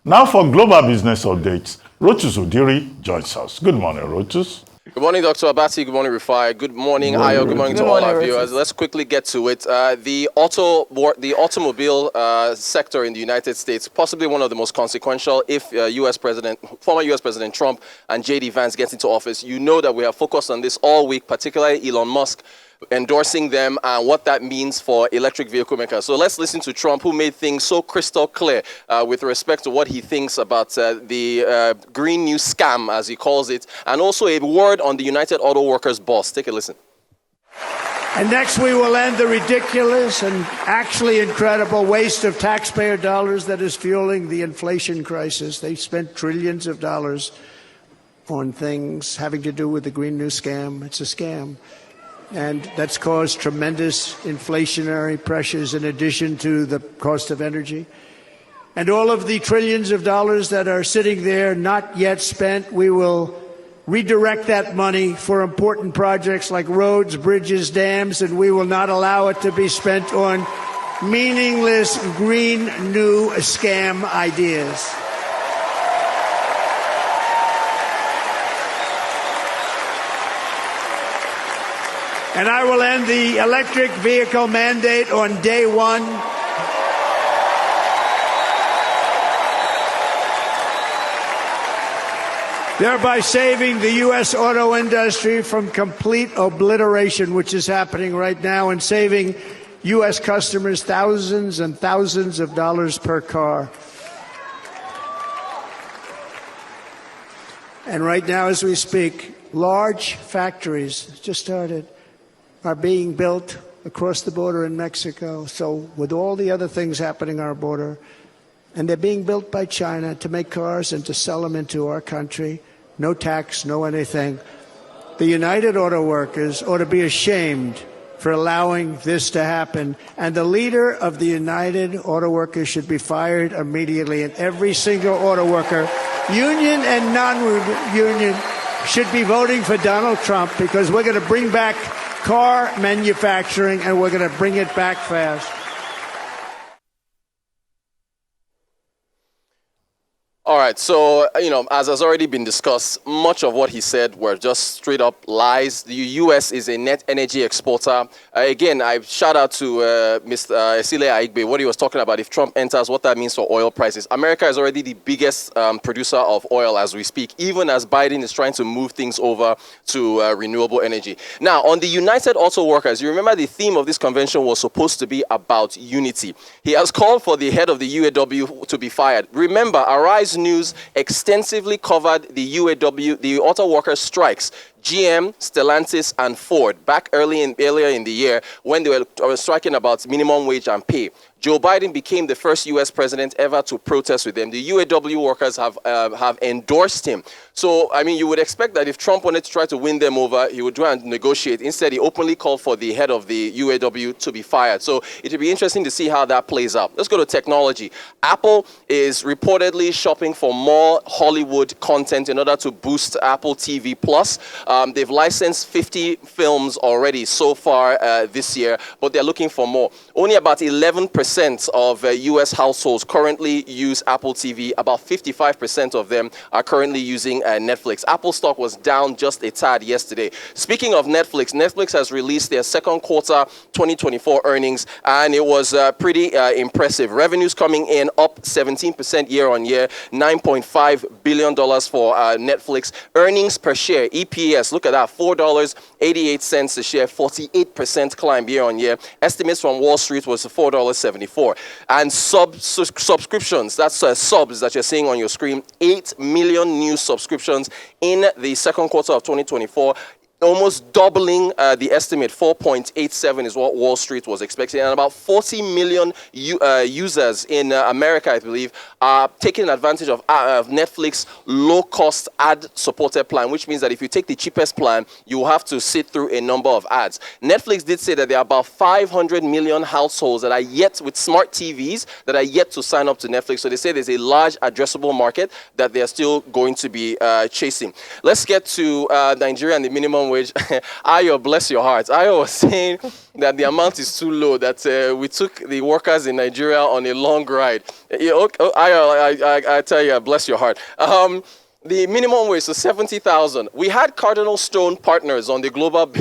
Now for global business updates, Rotus Oddiri joins us. Good morning, Rotus. Good morning, Dr. Abati. Good morning, Rufai. Good morning, Ayo. Good morning to all our viewers. Let's quickly get to it. The automobile sector in the United States, possibly one of the most consequential if former U.S. President Trump and J.D. Vance get into office. You know that we have focused on this all week, particularly Elon Musk endorsing them and what that means for electric vehicle makers. So let's listen to Trump, who made things so crystal clear with respect to what he thinks about the Green New Scam, as he calls it, and also a word on the United Auto Workers boss. Take a listen. And next we will end the ridiculous and actually incredible waste of taxpayer dollars that is fueling the inflation crisis. They spent trillions of dollars on things having to do with the Green New Scam. It's a scam. And that's caused tremendous inflationary pressures in addition to the cost of energy. And all of the trillions of dollars that are sitting there not yet spent, we will redirect that money for important projects like roads, bridges, dams, and we will not allow it to be spent on meaningless green new scam ideas. And I will end the electric vehicle mandate on day one. Thereby saving the U.S. auto industry from complete obliteration, which is happening right now, and saving U.S. customers thousands and thousands of dollars per car. And right now, as we speak, large factories just started are being built across the border in Mexico. So with all the other things happening on our border, and they're being built by China to make cars and to sell them into our country, no tax, no anything. The United Auto Workers ought to be ashamed for allowing this to happen. And the leader of the United Auto Workers should be fired immediately. And every single auto worker, union and non-union, should be voting for Donald Trump, because we're going to bring back car manufacturing, and we're going to bring it back fast. All right, so, as has already been discussed, much of what he said were just straight up lies. The U.S. is a net energy exporter. Again, I shout out to Mr. Esile Aigbe, what he was talking about. If Trump enters, what that means for oil prices. America is already the biggest producer of oil as we speak, even as Biden is trying to move things over to renewable energy. Now, on the United Auto Workers, you remember the theme of this convention was supposed to be about unity. He has called for the head of the UAW to be fired. Remember, Arise News extensively covered the UAW, the auto workers strikes, GM, Stellantis, and Ford back earlier in the year when they were striking about minimum wage and pay. Joe Biden became the first U.S. president ever to protest with them. The UAW workers have endorsed him. So, you would expect that if Trump wanted to try to win them over, he would try and negotiate. Instead, he openly called for the head of the UAW to be fired. So, it will be interesting to see how that plays out. Let's go to technology. Apple is reportedly shopping for more Hollywood content in order to boost Apple TV+. They've licensed 50 films already so far this year, but they're looking for more. Only about 11% of U.S. households currently use Apple TV. About 55% of them are currently using Netflix. Apple stock was down just a tad yesterday. Speaking of Netflix, Netflix has released their second quarter 2024 earnings, and it was pretty impressive. Revenues coming in up 17% year on year, $9.5 billion for Netflix. Earnings per share, EPS, look at that, $4.88 a share, 48% climb year on year. Estimates from Wall Street was $4.74. And subscriptions, that's subs that you're seeing on your screen, 8 million new subscriptions in the second quarter of 2024. Almost doubling the estimate, 4.87 is what Wall Street was expecting. And about 40 million users in America, I believe, are taking advantage of Netflix low-cost ad-supported plan, which means that if you take the cheapest plan, you will have to sit through a number of ads. Netflix did say that there are about 500 million households that are yet, with smart TVs, that are yet to sign up to Netflix. So they say there's a large addressable market that they're still going to be chasing. Let's get to Nigeria and the minimum minimum wage, Ayo, bless your heart. Ayo was saying that the amount is too low, that we took the workers in Nigeria on a long ride. Ayo, I tell you, bless your heart. The minimum wage, so 70,000. We had Cardinal Stone Partners on the global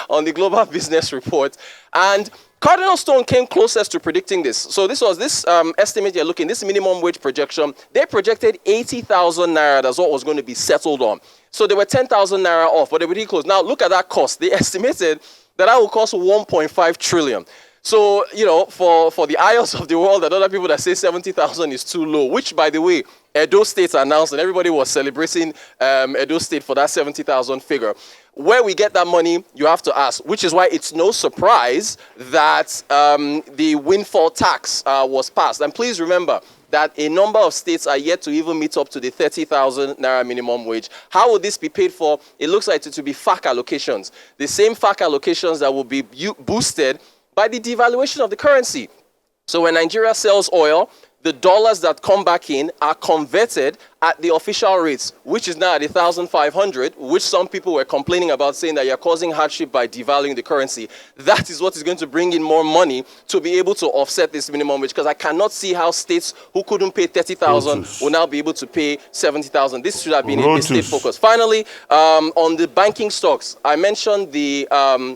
on the Global Business Report, and Cardinal Stone came closest to predicting this. So this was this estimate you're looking, this minimum wage projection. They projected 80,000 naira. That's what was going to be settled on. So they were 10,000 naira off, but they were really close. Now look at that cost. They estimated that will cost 1.5 trillion. So, you know, for the IOs of the world and other people that say 70,000 is too low, which, by the way, Edo State announced, and everybody was celebrating Edo State for that 70,000 figure. Where we get that money, you have to ask, which is why it's no surprise that the windfall tax was passed. And please remember that a number of states are yet to even meet up to the 30,000 naira minimum wage. How will this be paid for? It looks like it to be FAC allocations. The same FAC allocations that will be boosted by the devaluation of the currency. So when Nigeria sells oil, the dollars that come back in are converted at the official rates, which is now at 1,500, which some people were complaining about, saying that you're causing hardship by devaluing the currency. That is what is going to bring in more money to be able to offset this minimum wage, because I cannot see how states who couldn't pay 30,000 will now be able to pay 70,000. This should have been a state focus. Finally, on the banking stocks, I mentioned the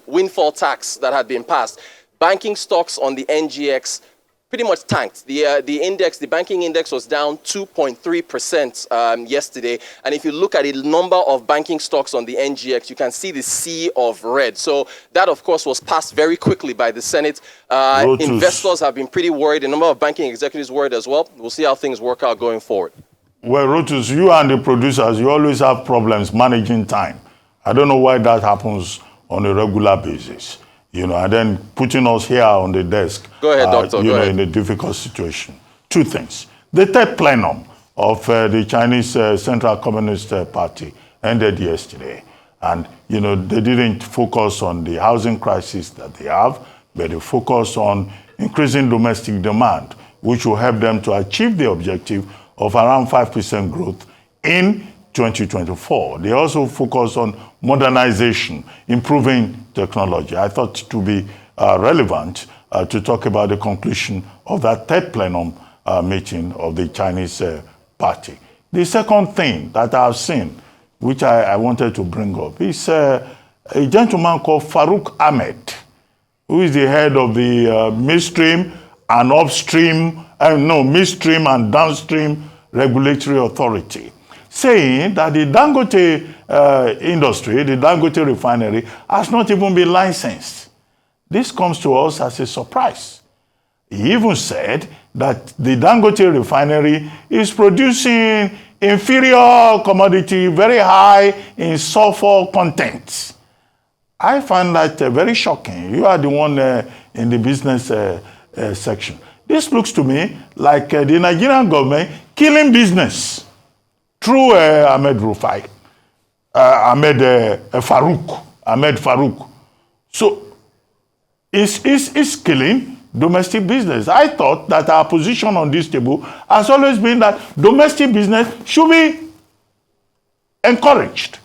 windfall tax that had been passed. Banking stocks on the NGX pretty much tanked. The index, the banking index, was down 2.3% yesterday. And if you look at the number of banking stocks on the NGX, you can see the sea of red. So that, of course, was passed very quickly by the Senate. Investors have been pretty worried. A number of banking executives worried as well. We'll see how things work out going forward. Well, Rotus, you and the producers, you always have problems managing time. I don't know why that happens on a regular basis. You know, and then putting us here on the desk, go ahead, Doctor. You know, in a difficult situation. Two things. The third plenum of the Chinese Central Communist Party ended yesterday. And, you know, they didn't focus on the housing crisis that they have, but they focused on increasing domestic demand, which will help them to achieve the objective of around 5% growth in 2024. They also focus on modernization, improving technology. I thought it would be relevant to talk about the conclusion of that third plenum meeting of the Chinese party. The second thing that I've seen, which I wanted to bring up, is a gentleman called Farouk Ahmed, who is the head of the midstream and midstream and downstream regulatory authority, saying that the Dangote industry, the Dangote refinery, has not even been licensed. This comes to us as a surprise. He even said that the Dangote refinery is producing inferior commodity, very high in sulfur content. I find that very shocking. You are the one in the business section. This looks to me like the Nigerian government killing business through Ahmed Farouk. So it's killing domestic business. I thought that our position on this table has always been that domestic business should be encouraged.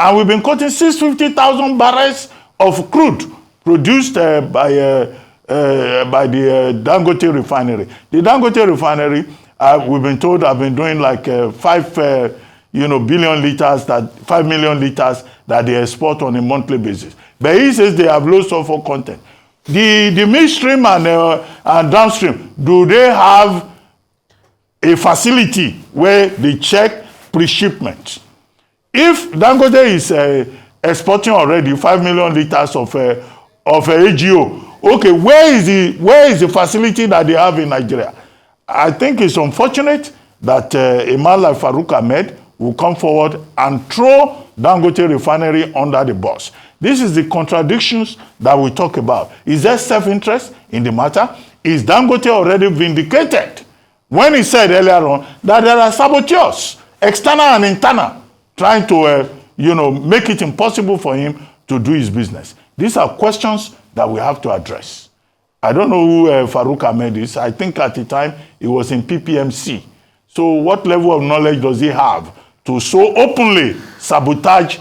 And we've been quoting 650,000 barrels of crude produced by the Dangote refinery. The Dangote refinery, we've been told, have been doing like 5 million liters that they export on a monthly basis. But he says they have low sulfur content. The midstream and downstream, do they have a facility where they check pre-shipment? If Dangote is exporting already 5 million liters of AGO, okay, where is the facility that they have in Nigeria? I think it's unfortunate that a man like Farouk Ahmed will come forward and throw Dangote refinery under the bus. This is the contradictions that we talk about. Is there self-interest in the matter? Is Dangote already vindicated when he said earlier on that there are saboteurs, external and internal, trying to make it impossible for him to do his business? These are questions that we have to address. I don't know who Farouk Ahmed is. I think at the time he was in PPMC. So what level of knowledge does he have to so openly sabotage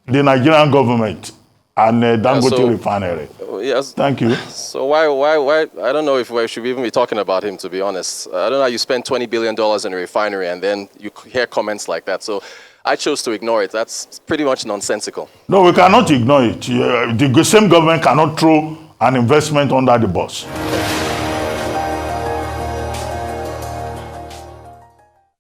the Nigerian government and Dangote so- refinery. Yes. Thank you. So why? I don't know if we should even be talking about him, to be honest. I don't know how you spend $20 billion in a refinery and then you hear comments like that. So I chose to ignore it. That's pretty much nonsensical. No, we cannot ignore it. The same government cannot throw an investment under the bus.